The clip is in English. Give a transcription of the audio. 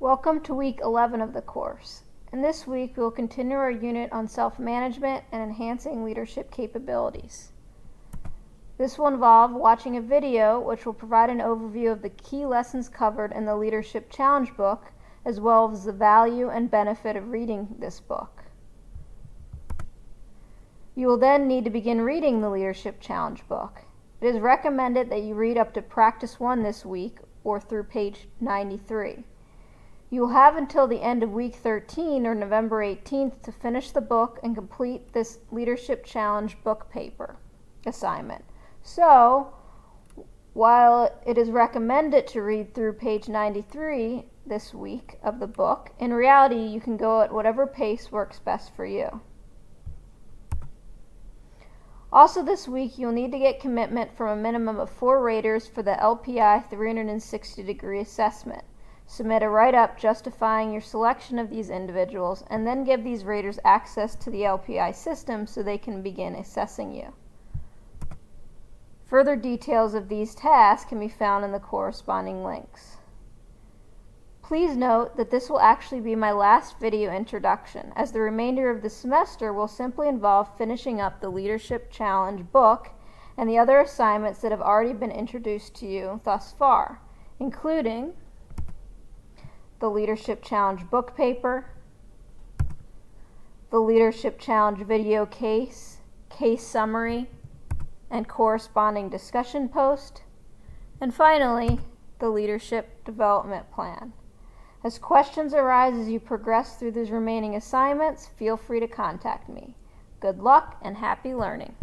Welcome to week 11 of the course. In this week, we will continue our unit on self-management and enhancing leadership capabilities. This will involve watching a video which will provide an overview of the key lessons covered in the Leadership Challenge book, as well as the value and benefit of reading this book. You will then need to begin reading the Leadership Challenge book. It is recommended that you read up to Practice 1 this week or through page 93. You will have until the end of week 13 or November 18th to finish the book and complete this Leadership Challenge book paper assignment. So, while it is recommended to read through page 93 this week of the book, in reality you can go at whatever pace works best for you. Also this week, you'll need to get commitment from a minimum of 4 raters for the LPI 360-degree assessment. Submit a write-up justifying your selection of these individuals, and then give these raters access to the LPI system so they can begin assessing you. Further details of these tasks can be found in the corresponding links. Please note that this will actually be my last video introduction, as the remainder of the semester will simply involve finishing up the Leadership Challenge book and the other assignments that have already been introduced to you thus far, including the Leadership Challenge book paper, the Leadership Challenge video case summary, and corresponding discussion post, and finally, the Leadership Development Plan. As questions arise as you progress through these remaining assignments, feel free to contact me. Good luck and happy learning.